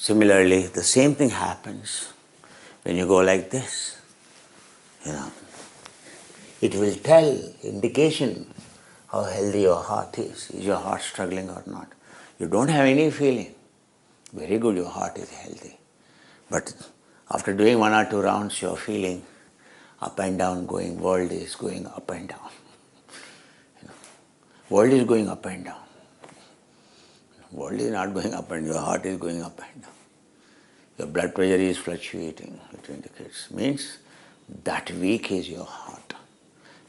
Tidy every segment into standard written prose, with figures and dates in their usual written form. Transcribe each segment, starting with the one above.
Similarly, the same thing happens when you go like this. It will tell indication how healthy your heart is. Is your heart struggling or not? You don't have any feeling. Very good, your heart is healthy. But after doing 1 or 2 rounds, you're feeling up and down going, world is going up and down. World is going up and down. World is not going up and down, your heart is going up and down. Your blood pressure is fluctuating, it indicates. Means that weak is your heart.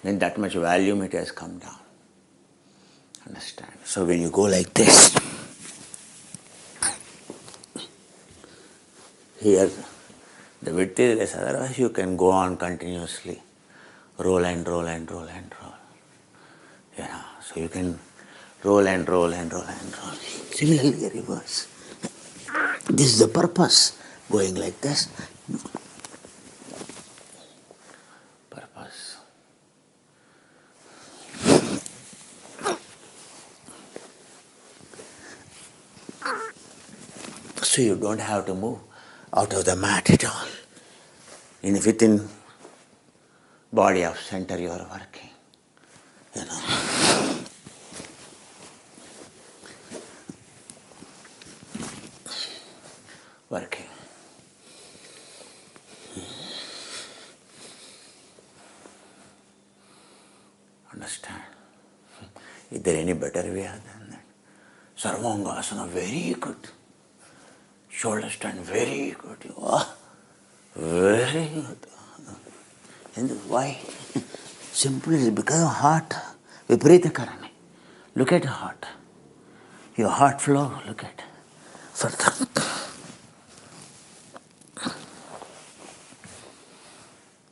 Means that much volume it has come down. Understand? So when you go like this, here the width is less, otherwise you can go on continuously. Roll and roll and roll and roll. So you can roll and roll and roll and roll. Similarly, reverse. This is the purpose, going like this. Purpose. So you don't have to move out of the mat at all. Within body of center you are working. Working. Understand? Is there any better way than that? Sarvangasana, very good. Shoulder stand, very good. Oh, very good. And why? Simply because of heart. Viparita karani. Look at heart. Your heart flow, look at.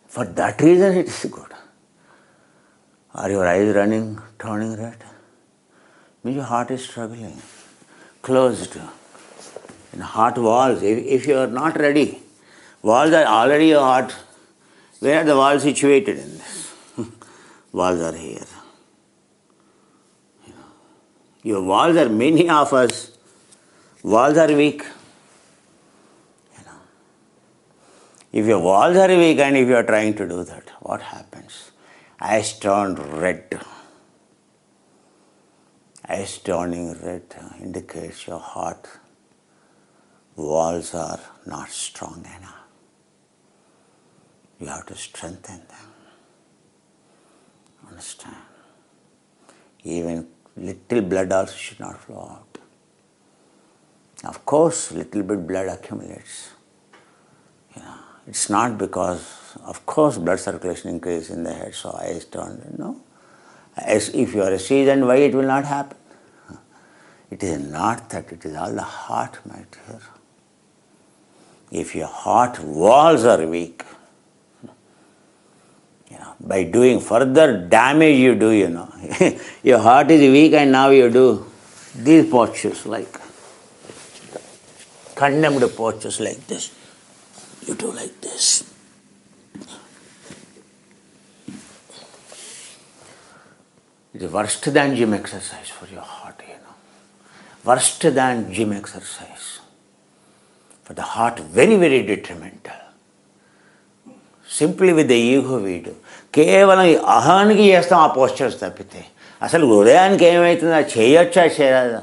For that reason it is good. Are your eyes running, turning red? Means your heart is struggling. Closed. In heart walls, if you are not ready, walls are already your heart. Where are the walls situated in this? Walls are here. Your walls are, many of us, walls are weak. If your walls are weak and if you are trying to do that, what happens? Eyes turn red. Eyes turning red indicates your heart walls are not strong enough. You have to strengthen them. Understand? Even little blood also should not flow out. Of course, little bit blood accumulates. It's not because, of course, blood circulation increases in the head, so eyes turn. No. As if you are a seasoned, why it will not happen? It is not that, it is all the heart, my dear. If your heart walls are weak, by doing further damage you do, your heart is weak and now you do these postures like condemned postures like this. You do like this. It is worse than gym exercise for your heart, Worse than gym exercise. For the heart, very, very detrimental. Simply with the ego we do. కేవలం అహానికి చేస్తాం ఆ postures తప్పితే అసలు హృదయానికి ఏమవుతుందా చేయొచ్చా చేయదా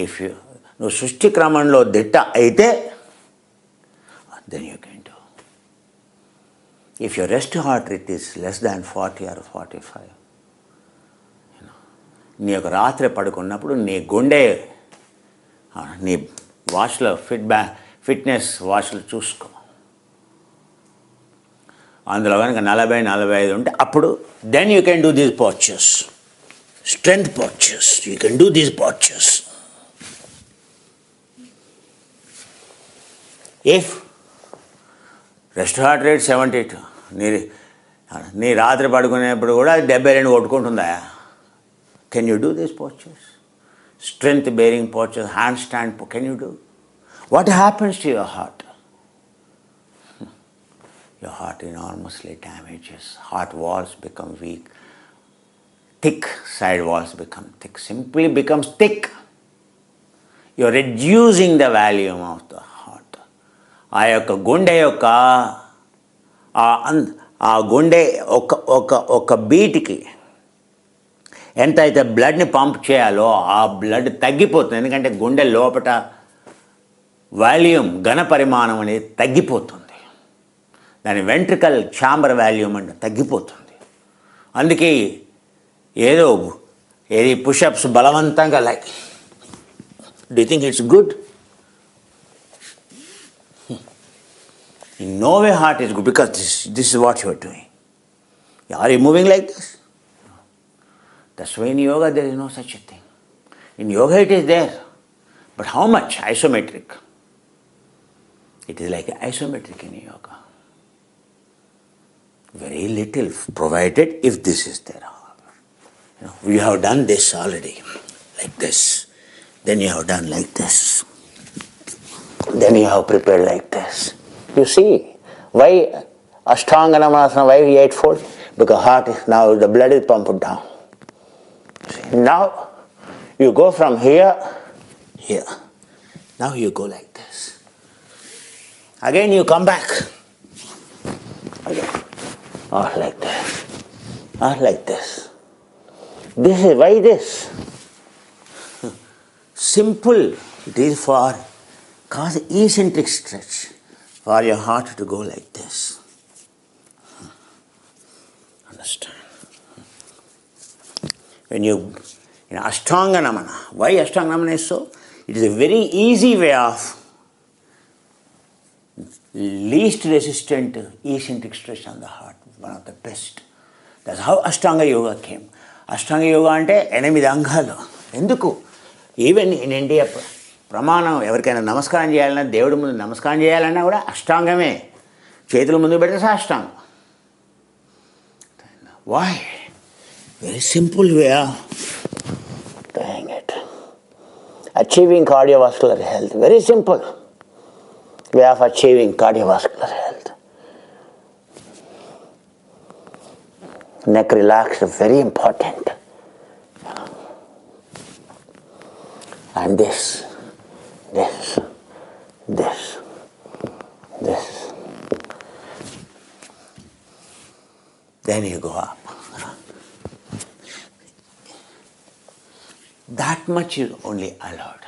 if నువ్వు సృష్టి క్రమంలో దిట్ట అయితే then you can do. If your rest heart rate is less than 40 or 45, నీ యొక్క రాత్రి పడుకున్నప్పుడు నీ గుండె నీ వాచ్లో ఫిట్నెస్ వాచ్లో చూసుకో. అందులో కనుక 40-45 ఉంటే అప్పుడు then you can do these postures, strength postures. You can do these postures. If rest heart rate 72, నీ రాత్రి పడుకునేప్పుడు కూడా 72 కొట్టుకుంటుందా? Can you do these postures? Strength bearing postures, handstand, can you do? What happens to your heart? Your heart enormously damages. Heart walls become weak. Thick side walls become thick. Simply becomes thick. You are reducing the volume of the heart. ఆ యొక్క గుండె యొక్క ఆ గుండె ఒక బీట్కి ఎంత అయితే బ్లడ్ని pump చేయాలో ఆ బ్లడ్ తగ్గిపోతుంది. ఎందుకంటే గుండె లోపట వాల్యూమ్ ఘన పరిమాణం అనేది తగ్గిపోతుంది. దాని వెంట్రికల్ ఛాంబర్ వాల్యూమ్ అంటే తగ్గిపోతుంది. అందుకే ఏది పుషప్స్ బలవంతంగా like do you think it's good? In no way heart is good because this is what you are doing. Are you moving like this? That's why in yoga there is no such a thing. In yoga it is there. But how much? Isometric. It is like isometric in yoga. Very little, provided if this is there. We have done this already, like this. Then you have done like this. Then you have prepared like this. You see, why Ashtanga Namanasana, why eightfold? Because heart is now, the blood is pumped down. See, now you go from here. Now you go like this. Again you come back. Again. Or like this. Or like this. This is, why this? Simple. It is for cause eccentric stretch. For your heart to go like this. Understand? When you, in Ashtanga Namana, why Ashtanga Namana is so? It is a very easy way of least resistant eccentric stretch on the heart. One of the best. That's how Ashtanga Yoga came. Ashtanga Yoga ante 8 అంగాలు. ఎందుకు? Even in India, ప్రమాణం ఎవరికైనా నమస్కారం చేయాలన్నా, దేవుడి ముందు నమస్కారం చేయాలన్నా కూడా అష్టాంగమే. చేతుల ముందు పెడితే సాష్టాంగం. Why? Very simple way of doing it. Achieving cardiovascular health. Very simple way of achieving cardiovascular health. Neck relaxed, very important. And this. Then you go up. That much is only allowed.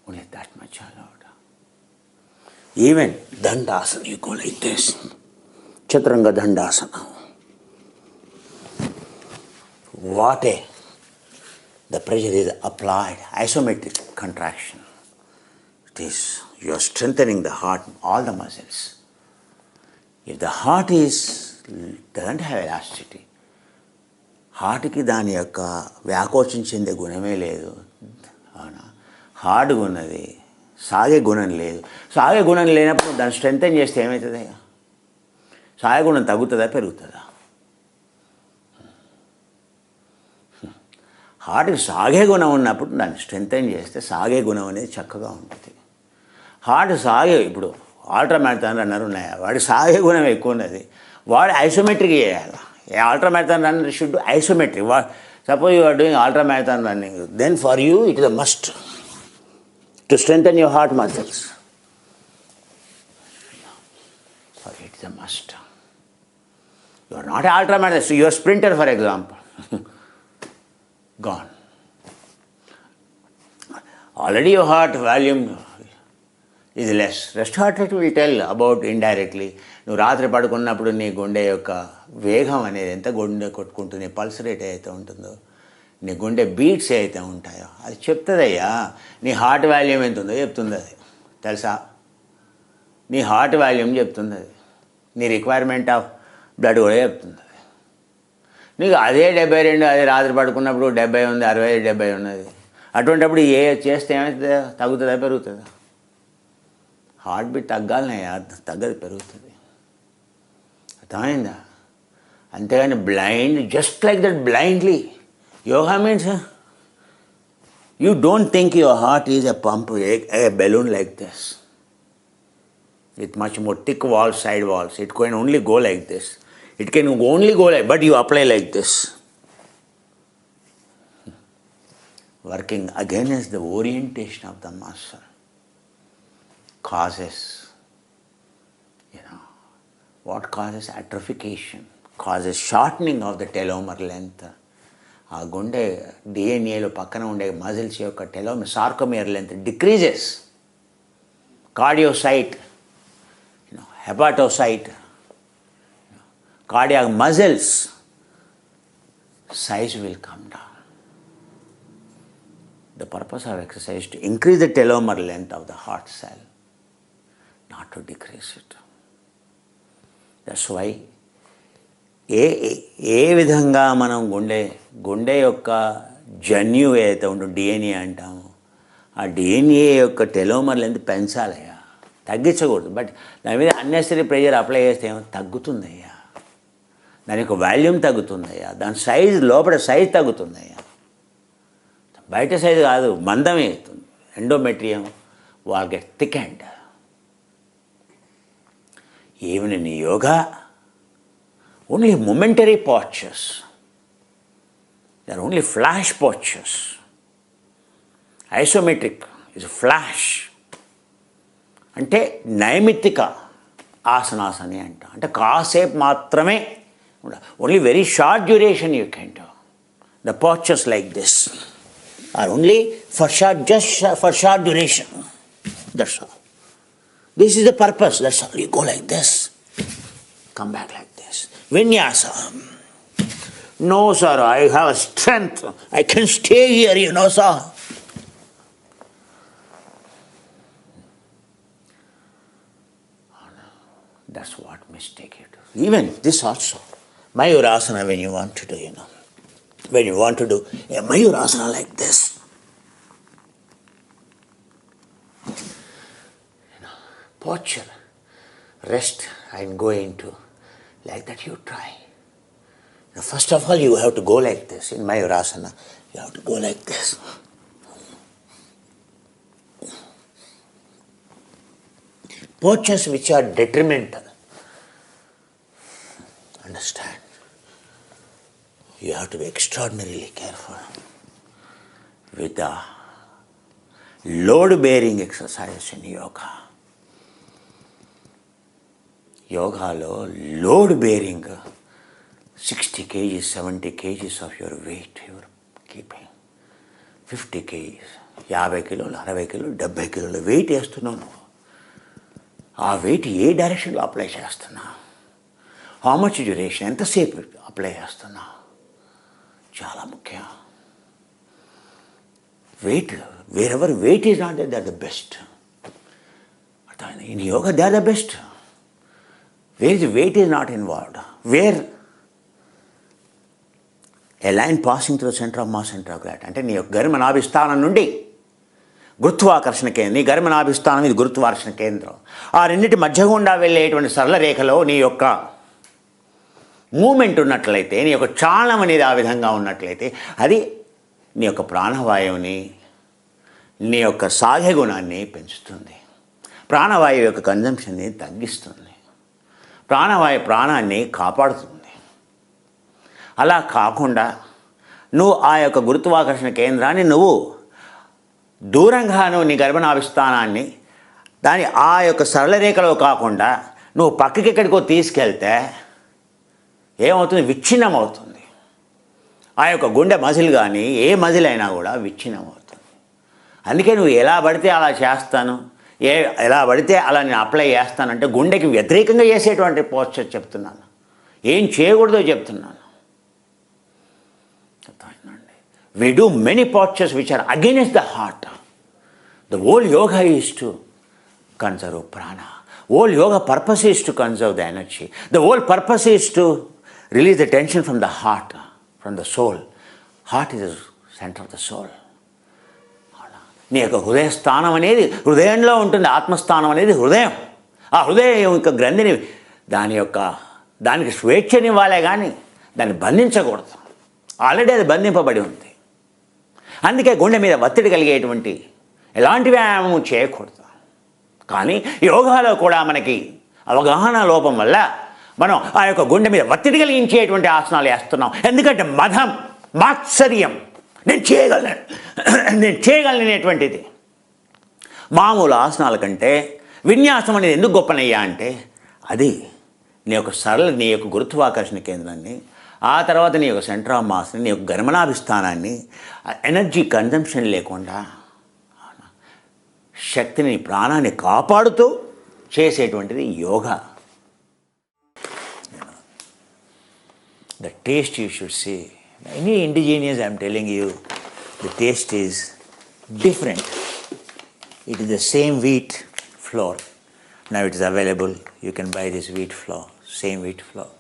Only that much allowed. Even Dandasana, you go like this. Chaturanga Dandasana. The pressure is applied, isometric contraction. It is, you are strengthening the heart, all the muscles. If the heart doesn't have elasticity, హార్ట్కి దాని యొక్క వ్యాకోచం చెందే గుణమే లేదు. అవునా? హార్డ్గా ఉన్నది, సాగే గుణం లేదు. సాగే గుణం లేనప్పుడు దాన్ని స్ట్రెంగ్తన్ చేస్తే ఏమవుతుంది? సాగే గుణం తగ్గుతుందా, పెరుగుతుందా? హార్ట్కి సాగే గుణం ఉన్నప్పుడు దాన్ని స్ట్రెంగ్తన్ చేస్తే సాగే గుణం అనేది చక్కగా ఉంటుంది. హార్ట్ ఇప్పుడు అల్ట్రా మ్యారథాన్ రన్నర్ ఉన్నాయా, వాడికి సాగే గుణం ఎక్కువ ఉన్నది, వాడు ఐసోమెట్రిక్ చేయాలి. Ultra marathon runner should do isometric. Suppose you are doing ultra marathon running, then for you it is a must to strengthen your heart muscles. For you it is a must. You are not an ultra marathon, so you are a sprinter, for example. Gone. Already your heart volume is less. Rest heart rate will tell about indirectly. నువ్వు రాత్రి పడుకున్నప్పుడు నీ గుండె యొక్క వేగం అనేది ఎంత గుండె కొట్టుకుంటుంది, పల్స్ రేట్ అయితే ఉంటుందో, నీ గుండె బీట్స్ అయితే ఉంటాయో అది చెప్తుందయ్యా. నీ హార్ట్ వాల్యూమ్ ఎంత ఉందో చెప్తుంది అది, తెలుసా? నీ హార్ట్ వాల్యూమ్ చెప్తుంది అది, నీ రిక్వైర్మెంట్ ఆఫ్ బ్లడ్ కూడా చెప్తుంది అది. నీకు అదే 72, అదే రాత్రి పడుకున్నప్పుడు 70 ఉంది, 60, 70 ఉన్నది. అటువంటిప్పుడు చేస్తే ఏమవుతుందా? తగ్గుతుందా, పెరుగుతుందా? హార్ట్ బీట్ తగ్గాలనయ్యా, తగ్గదు, పెరుగుతుంది. అర్థమైందా? అంతేగాని blind, just like that blindly. Yoga means you don't think your heart is a pump, A balloon like this with much more thick walls, side walls. It can only go like this. It can only go like, but you apply like this. working against the orientation of the muscle, causes, what causes atrophication, causes shortening of the telomere length. ఆ గుండె డిఎన్ఏలో పక్కన ఉండే muscles యొక్క sarcomere length decreases. Cardiocyte, hepatocyte, cardiac muscles size will come down. The purpose of exercise is to increase the telomere length of the heart cell, not to decrease it. That's why ఏ విధంగా మనం గుండె యొక్క జన్యు ఏదైతే ఉందో DNA అంటాము, ఆ DNA యొక్క టెలోమర్ లెంత్ పెంచాలయ్యా, తగ్గించకూడదు. బట్ దాని మీద అన్నెసరీ ప్రెషర్ అప్లై చేస్తే ఏమో తగ్గుతుందయ్యా, దాని యొక్క వాల్యూమ్ తగ్గుతుందయ్యా, దాని సైజ్ లోపల సైజ్ తగ్గుతుందయ్యా, బయట సైజు కాదు, మందమే అవుతుంది. Endometrium will get thickened. Even in yoga, only momentary postures. They are only flash postures. Isometric is a flash. అంటే నైమిత్తిక ఆసనాస్ అని అంట, అంటే కాసేపు మాత్రమే, only very short duration you can do. The postures like this are only for short duration. That's all. This is the purpose. That's all. You go like this, come back like this. Vinyasa. No, sir, I have strength. I can stay here, sir. That's what mistake you do. Even this also. Mayurasana, when you want to do, when you want to do a Mayurasana like this, posture, rest, and go into like that. You try. Now, first of all, you have to go like this. In Mayurasana, you have to go like this. Postures which are detrimental, understand, you have to be extraordinarily careful with the load-bearing exercises in yoga. యోగాలో load bearing 60 kgs, 70 kgs of your weight you are keeping. 50 kgs, 50 కిలోలు, 60 కిలోలు, 70 కిలోలు wait వేస్తున్నావు నువ్వు. ఆ wait ఏ డైరెక్షన్లో apply చేస్తున్నావు, how much duration, ఎంతసేపు అప్లై చేస్తున్నావు, చాలా ముఖ్యం. Weight, wherever weight is not they are the best. In yoga they are the best. Where the weight is not involved, where a line passing through the center of mass, center of gravity, అంటే నీ యొక్క గర్భనాభిస్థానం నుండి గురుత్వాకర్షణ కేంద్రం, నీ గర్భనాభిస్థానం ఇది గురుత్వాకర్షణ కేంద్రం, ఆ రెండింటి మధ్య గుండా వెళ్ళేటువంటి సరళ రేఖలో నీ యొక్క మూమెంట్ ఉన్నట్లయితే, నీ యొక్క చాలనం అనేది ఆ విధంగా ఉన్నట్లయితే, అది నీ యొక్క ప్రాణవాయువుని, నీ యొక్క సాధ్య గుణాన్ని పెంచుతుంది, ప్రాణవాయువు యొక్క కన్జంప్షన్ని తగ్గిస్తుంది, ప్రాణాన్ని కాపాడుతుంది. అలా కాకుండా నువ్వు ఆ యొక్క గురుత్వాకర్షణ కేంద్రాన్ని నువ్వు దూరంగాను నీ గర్భనాభిస్థానాన్ని దాని ఆ యొక్క సరళ రేఖలో కాకుండా నువ్వు పక్కకి ఎక్కడికో తీసుకెళ్తే ఏమవుతుంది, విచ్ఛిన్నం అవుతుంది. ఆ యొక్క గుండె మజిల్ కానీ ఏ మజిల్ అయినా కూడా విచ్ఛిన్నం అవుతుంది. అందుకే నువ్వు ఎలా పడితే అలా చేస్తాను, ఎలా పడితే అలా నేను అప్లై చేస్తానంటే గుండెకి వ్యతిరేకంగా చేసేటువంటి పోస్చర్ చెప్తున్నాను, ఏం చేయకూడదో చెప్తున్నాను. We do many postures which are against the heart. The whole yoga is to conserve prana. Whole yoga purpose is to conserve the energy. The whole purpose is to release the tension from the heart, from the soul. Heart is the center of the soul. నీ యొక్క హృదయస్థానం అనేది హృదయంలో ఉంటుంది, ఆత్మస్థానం అనేది హృదయం. ఆ హృదయం యొక్క గ్రంథిని దానికి స్వేచ్ఛనివ్వాలే కానీ దాన్ని బంధించకూడదు. ఆల్రెడీ అది బంధింపబడి ఉంది. అందుకే గుండె మీద ఒత్తిడి కలిగేటువంటి ఎలాంటి వ్యాయామం చేయకూడదు. కానీ యోగాలో కూడా మనకి అవగాహన లోపం వల్ల మనం ఆ యొక్క గుండె మీద ఒత్తిడి కలిగించేటువంటి ఆసనాలు వేస్తున్నాం. ఎందుకంటే మదం, మాత్సర్యం, నేను చేయగలనేటువంటిది. మామూలు ఆసనాల కంటే విన్యాసం అనేది ఎందుకు గొప్పనయ్యా అంటే, అది నీ యొక్క గురుత్వాకర్షణ కేంద్రాన్ని, ఆ తర్వాత నీ యొక్క సెంటర్ ఆఫ్ మాస్ని, నీ యొక్క గమనాభిస్థానాన్ని, ఎనర్జీ కన్జంప్షన్ లేకుండా శక్తిని, ప్రాణాన్ని కాపాడుతూ చేసేటువంటిది yoga. The taste you should see. Any indigenous, I am telling you, the taste is different. It is the same wheat flour. Now it is available. You can buy this wheat flour, same wheat flour.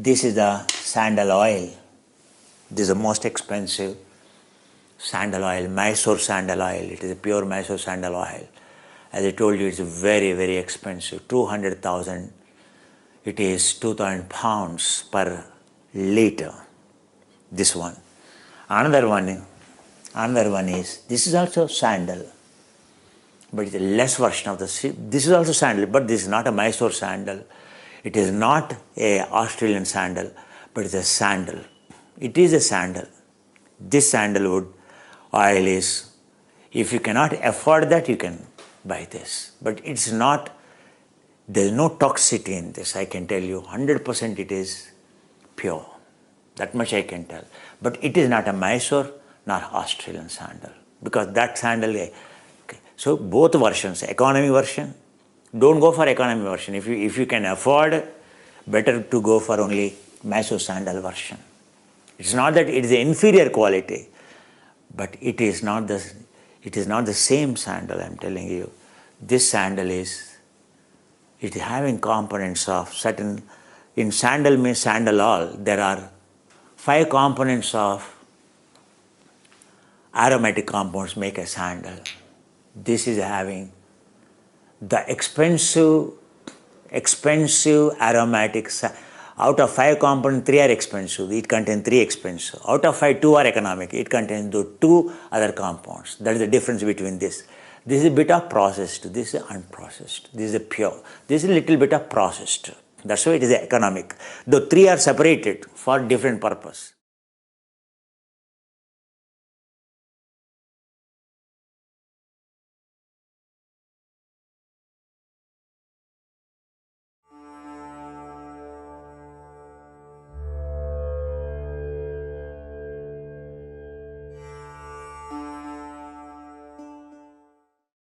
This is the sandal oil. This is the most expensive sandal oil, Mysore sandal oil. It is a pure Mysore sandal oil. As I told you, it's very, very expensive. 200,000. It is 2,000 pounds per liter. This one. Another one is, this is also sandal, but it's a less version of this is also sandal, but this is not a Mysore sandal. It is not a Australian sandal, but it's a sandal. It is a sandal. This sandalwood oil is, if you cannot afford that, you can buy this. But it's not, there is no toxicity in this, I can tell you. 100% it is pure. That much I can tell. But it is not a Mysore nor Australian sandal. Because that sandal, okay. So both versions, economy version, don't go for economy version. If you can afford, better to go for only Mysore sandal version. It's not that it is the inferior quality, but it is not the same sandal, I am telling you. This sandal is, it is having components of certain, in sandal means sandal oil, there are 5 components of aromatic compounds make a sandal. This is having the expensive aromatic. Out of 5 components, 3 are expensive. It contains 3 expensive. Out of 5, 2 are economic. It contains the 2 other compounds. That is the difference between this. This is a bit of processed. This is unprocessed. This is a pure. This is a little bit of processed. That's why it is economic. The 3 are separated for different purpose.